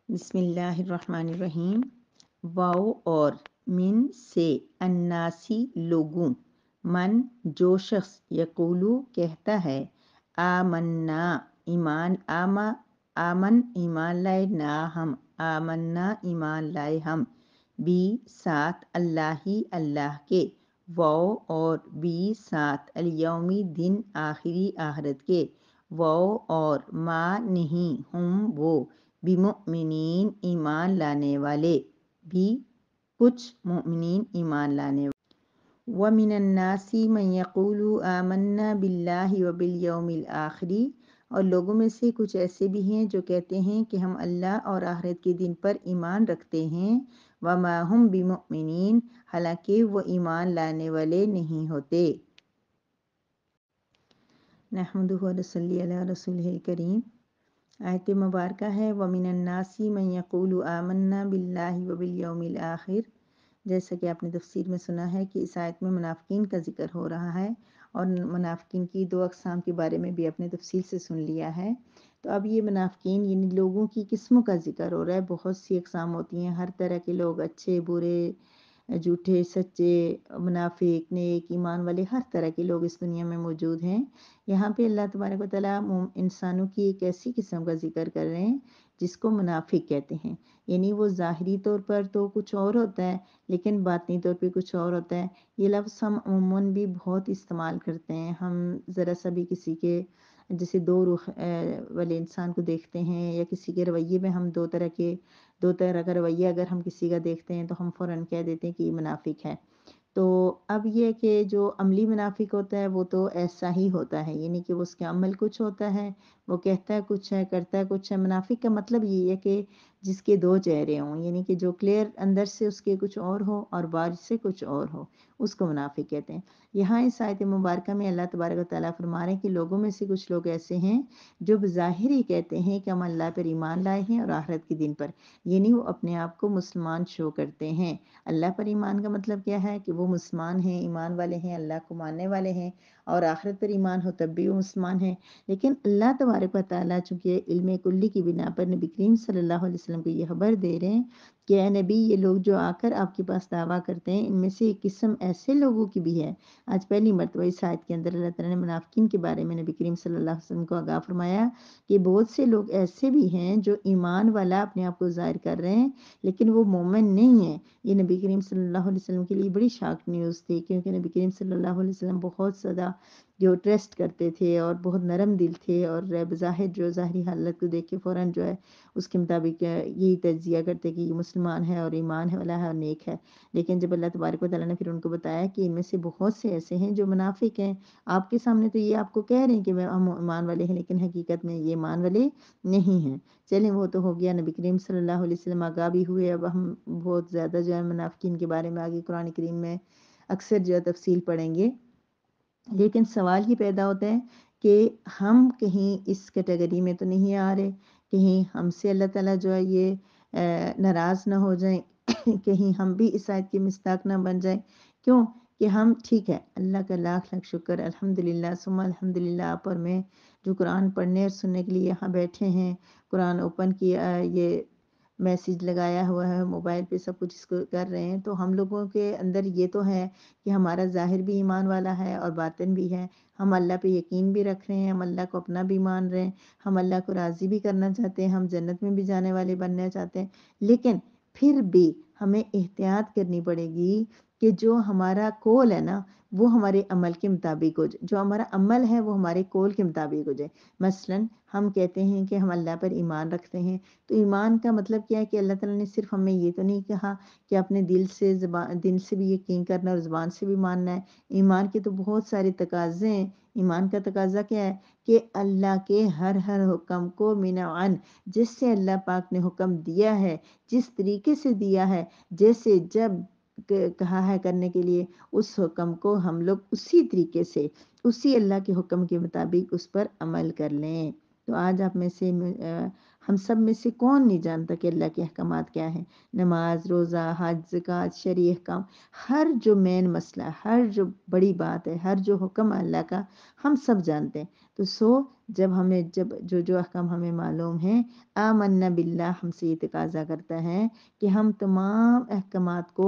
بسم اللہ الرحمن الرحیم۔ واو اور من سے، الناسی لوگوں، من جو شخص، یقولو کہتا ہے، آمنا ایمان، آمن ایمان لائے، نا ہم، آمنا ایمان لائے ہم، بی ساتھ، اللہ کے، واو اور بی ساتھ، الیومی دن، آخری آخرت کے، واو اور ما نہیں، ہم وہ، بمؤمنین ایمان لانے والے، بھی کچھ مؤمنین ایمان لانے والے، وَمِنَ النَّاسِ مَن يَقُولُ آمَنَّا بِاللَّهِ وَبِالْيَوْمِ الْآخِرِ، اور لوگوں میں سے کچھ ایسے بھی ہیں جو کہتے ہیں کہ ہم اللہ اور آخرت کے دن پر ایمان رکھتے ہیں، وَمَا هُم بِمُؤْمِنِينَ، حالانکہ وہ ایمان لانے والے نہیں ہوتے۔ نحمدہ ونصلی علی رسولہ الکریم۔ آیت مبارکہ ہے وَمِنَ النَّاسِ مَن يَقُولُ آمَنَّا بِاللَّهِ وَبِالْيَوْمِ الْآخِرِ، جیسا کہ آپ نے تفسیر میں سنا ہے کہ اس آیت میں منافقین کا ذکر ہو رہا ہے، اور منافقین کی دو اقسام کے بارے میں بھی اپنے تفصیل سے سن لیا ہے۔ تو اب یہ منافقین یعنی لوگوں کی قسموں کا ذکر ہو رہا ہے۔ بہت سی اقسام ہوتی ہیں، ہر طرح کے لوگ، اچھے برے، جھوٹے سچے، منافق نیک، ایمان والے، ہر طرح کے لوگ اس دنیا میں موجود ہیں۔ یہاں پہ اللہ تبارک و تعالیٰ انسانوں کی ایک ایسی قسم کا ذکر کر رہے ہیں جس کو منافق کہتے ہیں، یعنی وہ ظاہری طور پر تو کچھ اور ہوتا ہے لیکن باطنی طور پہ کچھ اور ہوتا ہے۔ یہ لفظ ہم عموماً بھی بہت استعمال کرتے ہیں۔ ہم ذرا سا بھی کسی کے جیسے دو رخ والے انسان کو دیکھتے ہیں، یا کسی کے رویے میں ہم دو طرح کا رویہ اگر ہم کسی کا دیکھتے ہیں تو ہم فوراً کہہ دیتے ہیں کہ یہ منافق ہے۔ تو اب یہ کہ جو عملی منافق ہوتا ہے وہ تو ایسا ہی ہوتا ہے، یعنی کہ اس کے عمل کچھ ہوتا ہے، وہ کہتا ہے کچھ ہے، کرتا ہے کچھ ہے۔ منافق کا مطلب یہ ہے کہ جس کے دو چہرے ہوں، یعنی کہ جو کلیئر اندر سے اس کے کچھ اور ہو اور باہر سے کچھ اور ہو، اس کو منافق کہتے ہیں۔ یہاں اس آیت مبارکہ میں اللہ تبارک و تعالیٰ فرما رہے ہیں کہ لوگوں میں سے کچھ لوگ ایسے ہیں جو بظاہر ہی کہتے ہیں کہ ہم اللہ پر ایمان لائے ہیں اور آخرت کے دن پر، یعنی وہ اپنے آپ کو مسلمان شو کرتے ہیں۔ اللہ پر ایمان کا مطلب کیا ہے کہ وہ مسلمان ہیں، ایمان والے ہیں، اللہ کو ماننے والے ہیں، اور آخرت پر ایمان ہو تب بھی وہ مسلمان ہیں۔ لیکن اللہ تبارک و تعالیٰ چونکہ علم کلی کی بنا پر نبی کریم صلی اللہ علیہ وسلم کو یہ خبر دے رہے ہیں کہ اے نبی، یہ لوگ جو آ کر آپ کے پاس دعویٰ کرتے ہیں ان میں سے ایک قسم ایسے لوگوں کی بھی ہے۔ آج پہلی مرتبہ اس آیت کے اندر اللہ تعالیٰ نے منافقین کے بارے میں نبی کریم صلی اللہ علیہ وسلم کو آگاہ فرمایا کہ بہت سے لوگ ایسے بھی ہیں جو ایمان والا اپنے آپ کو ظاہر کر رہے ہیں لیکن وہ مومن نہیں ہیں۔ یہ نبی کریم صلی اللہ علیہ وسلم کے لیے بڑی شاک نیوز تھی، کیونکہ نبی کریم صلی اللہ علیہ وسلم بہت زیادہ جو ٹرسٹ کرتے تھے اور بہت نرم دل تھے، اور بظاہر جو ظاہری حالت کو دیکھ کے فوراً جو ہے اس کے مطابق یہی تجزیہ کرتے کہ یہ مسلمان ہے اور ایمان ہے والا ہے اور نیک ہے۔ لیکن جب اللہ تبارک و تعالیٰ نے پھر ان کو بتایا کہ ان میں سے بہت سے ایسے ہیں جو منافق ہیں، آپ کے سامنے تو یہ آپ کو کہہ رہے ہیں کہ ہم ایمان والے ہیں لیکن حقیقت میں یہ ایمان والے نہیں ہیں۔ چلیں وہ تو ہو گیا، نبی کریم صلی اللہ علیہ وسلم آگاہ بھی ہوئے۔ اب ہم بہت زیادہ جو ہے منافقین کے بارے میں آگے قرآن کریم میں اکثر جو ہے تفصیل پڑھیں گے، لیکن سوال یہ پیدا ہوتا ہے کہ ہم کہیں اس کیٹیگری میں تو نہیں آ رہے، کہیں ہم سے اللہ تعالیٰ جو ہے یہ ناراض نہ ہو جائیں، کہیں ہم بھی اس آیت کی مستحق نہ بن جائیں۔ کیوں کہ ہم ٹھیک ہے، اللہ کا لاکھ لاکھ شکر، الحمدللہ ثم الحمدللہ، آپ اور میں جو قرآن پڑھنے اور سننے کے لیے یہاں بیٹھے ہیں، قرآن اوپن کیا، یہ میسیج لگایا ہوا ہے موبائل پہ، سب کچھ اس کو کر رہے ہیں، تو ہم لوگوں کے اندر یہ تو ہے کہ ہمارا ظاہر بھی ایمان والا ہے اور باطن بھی ہے۔ ہم اللہ پہ یقین بھی رکھ رہے ہیں، ہم اللہ کو اپنا بھی مان رہے ہیں، ہم اللہ کو راضی بھی کرنا چاہتے ہیں، ہم جنت میں بھی جانے والے بننا چاہتے ہیں، لیکن پھر بھی ہمیں احتیاط کرنی پڑے گی کہ جو ہمارا قول ہے نا وہ ہمارے عمل کے مطابق ہو جائے، جو ہمارا عمل ہے وہ ہمارے قول کے مطابق ہو جائے۔ مثلاً ہم کہتے ہیں کہ ہم اللہ پر ایمان رکھتے ہیں، تو ایمان کا مطلب کیا ہے کہ اللہ تعالیٰ نے صرف ہمیں یہ تو نہیں کہا کہ اپنے دل سے بھی یقین کرنا اور زبان سے بھی ماننا ہے۔ ایمان کے تو بہت سارے تقاضے ہیں۔ ایمان کا تقاضا کیا ہے کہ اللہ کے ہر حکم کو منعن، جس سے اللہ پاک نے حکم دیا ہے، جس طریقے سے دیا ہے، جیسے جب کہا ہے کرنے کے لیے، اس حکم کو ہم لوگ اسی طریقے سے، اسی اللہ کے حکم کے مطابق اس پر عمل کر لیں۔ تو آج آپ میں سے ہم سب میں سے کون نہیں جانتا کہ اللہ کے احکامات کیا ہیں؟ نماز، روزہ، حج، زکوٰۃ، شرعی احکام، ہر جو مین مسئلہ، ہر جو بڑی بات ہے، ہر جو حکم ہے اللہ کا، ہم سب جانتے ہیں۔ تو جب جو احکام ہمیں معلوم ہیں، آمنا باللہ ہم سے یہ تقاضا کرتا ہے کہ ہم تمام احکامات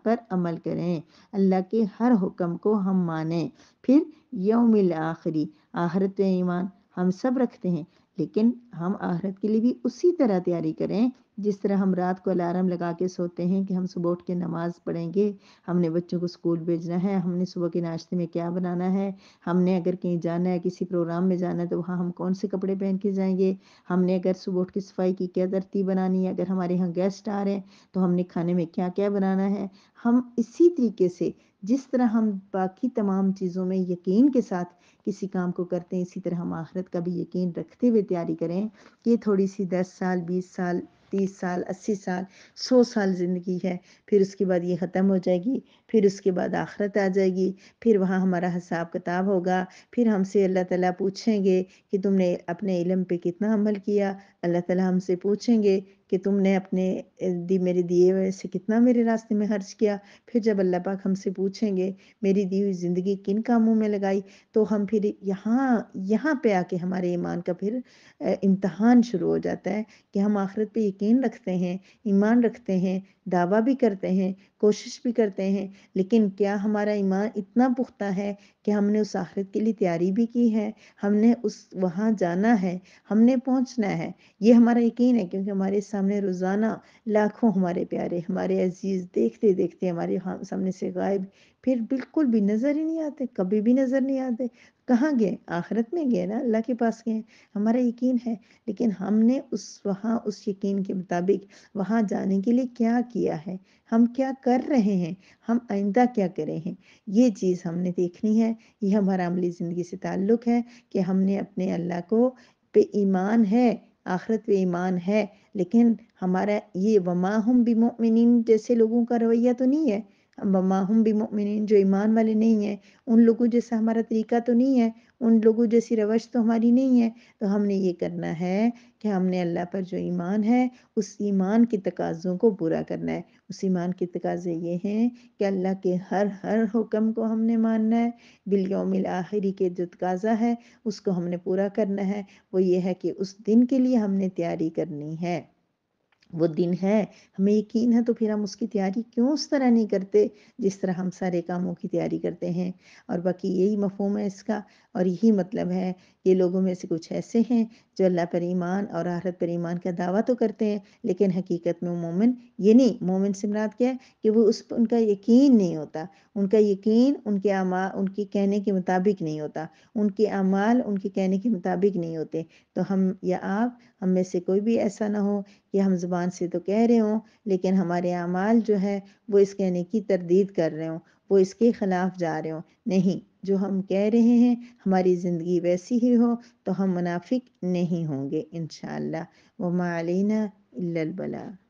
پر عمل کریں، اللہ کے ہر حکم کو ہم مانیں۔ پھر یوم الآخری، آخرت پہ ایمان ہم سب رکھتے ہیں، لیکن ہم آخرت کے لیے بھی اسی طرح تیاری کریں جس طرح ہم رات کو الارم لگا کے سوتے ہیں کہ ہم صبح اٹھ کے نماز پڑھیں گے، ہم نے بچوں کو اسکول بھیجنا ہے، ہم نے صبح کے ناشتے میں کیا بنانا ہے، ہم نے اگر کہیں جانا ہے، کسی پروگرام میں جانا ہے تو وہاں ہم کون سے کپڑے پہن کے جائیں گے، ہم نے اگر صبح اٹھ کے صفائی کی کیا ترتیب بنانی ہے، اگر ہمارے یہاں گیسٹ آ رہے ہیں تو ہم نے کھانے میں کیا کیا بنانا ہے۔ ہم اسی طریقے سے جس طرح ہم باقی تمام چیزوں میں یقین کے ساتھ کسی کام کو کرتے ہیں، اسی طرح ہم آخرت کا بھی یقین رکھتے ہوئے تیاری کریں کہ یہ تھوڑی سی 10 سال، 20 سال، 30 سال، 80 سال، 100 سال زندگی ہے، پھر اس کے بعد یہ ختم ہو جائے گی، پھر اس کے بعد آخرت آ جائے گی، پھر وہاں ہمارا حساب کتاب ہوگا، پھر ہم سے اللہ تعالیٰ پوچھیں گے کہ تم نے اپنے علم پہ کتنا عمل کیا، اللہ تعالیٰ ہم سے پوچھیں گے کہ تم نے اپنے میرے دیے ہوئے سے کتنا میرے راستے میں خرچ کیا۔ پھر جب اللہ پاک ہم سے پوچھیں گے میری دی ہوئی زندگی کن کاموں میں لگائی، تو ہم پھر یہاں پہ آ کے ہمارے ایمان کا پھر امتحان شروع ہو جاتا ہے کہ ہم آخرت پہ یقین رکھتے ہیں، ایمان رکھتے ہیں، دعویٰ بھی کرتے ہیں، کوشش بھی کرتے ہیں، لیکن کیا ہمارا ایمان اتنا پختہ ہے کہ ہم نے اس آخرت کے لیے تیاری بھی کی ہے، ہم نے وہاں جانا ہے، ہم نے پہنچنا ہے، یہ ہمارا یقین ہے؟ کیونکہ ہمارے سامنے روزانہ لاکھوں ہمارے پیارے، ہمارے عزیز دیکھتے دیکھتے ہمارے سامنے سے غائب، پھر بالکل بھی نظر ہی نہیں آتے، کبھی بھی نظر نہیں آتے۔ کہاں گئے؟ آخرت میں گئے نا، اللہ کے پاس گئے۔ ہمارا یقین ہے، لیکن ہم نے وہاں اس یقین کے مطابق وہاں جانے کے لیے کیا کیا ہے، ہم کیا کر رہے ہیں، ہم آئندہ کیا کریں ہیں، یہ چیز ہم نے دیکھنی ہے۔ یہ ہمارا عملی زندگی سے تعلق ہے کہ ہم نے اپنے اللہ کو پہ ایمان ہے، آخرت پہ ایمان ہے، لیکن ہمارا یہ وما ہم بمؤمنین جیسے لوگوں کا رویہ تو نہیں ہے، وما ہم بمؤمنین جو ایمان والے نہیں ہیں، ان لوگوں جیسا ہمارا طریقہ تو نہیں ہے، ان لوگوں جیسی روش تو ہماری نہیں ہے۔ تو ہم نے یہ کرنا ہے کہ ہم نے اللہ پر جو ایمان ہے اس ایمان کے تقاضوں کو پورا کرنا ہے۔ اس ایمان کے تقاضے یہ ہیں کہ اللہ کے ہر حکم کو ہم نے ماننا ہے، بالیوم الآخری کے جو تقاضا ہے اس کو ہم نے پورا کرنا ہے۔ وہ یہ ہے کہ اس دن کے لیے ہم نے تیاری کرنی ہے، وہ دن ہے، ہمیں یقین ہے، تو پھر ہم اس کی تیاری کیوں اس طرح نہیں کرتے جس طرح ہم سارے کاموں کی تیاری کرتے ہیں؟ اور باقی یہی مفہوم ہے اس کا، اور یہی مطلب ہے کہ لوگوں میں سے کچھ ایسے ہیں جو اللہ پر ایمان اور آخرت پر ایمان کا دعویٰ تو کرتے ہیں، لیکن حقیقت میں مومن یہ نہیں۔ مومن سے مراد کیا ہے کہ وہ ان کا یقین نہیں ہوتا، ان کا یقین ان کے اعمال ان کے کہنے کے مطابق نہیں ہوتا، ان کے اعمال ان کے کہنے کے مطابق نہیں ہوتے۔ تو ہم یا آپ، ہم میں سے کوئی بھی ایسا نہ ہو کہ ہم زبان سے تو کہہ رہے ہوں لیکن ہمارے اعمال جو ہے وہ اس کہنے کی تردید کر رہے ہوں، وہ اس کے خلاف جا رہے ہوں۔ نہیں، جو ہم کہہ رہے ہیں ہماری زندگی ویسی ہی ہو تو ہم منافق نہیں ہوں گے انشاءاللہ۔ وما علینا الا البلاغ۔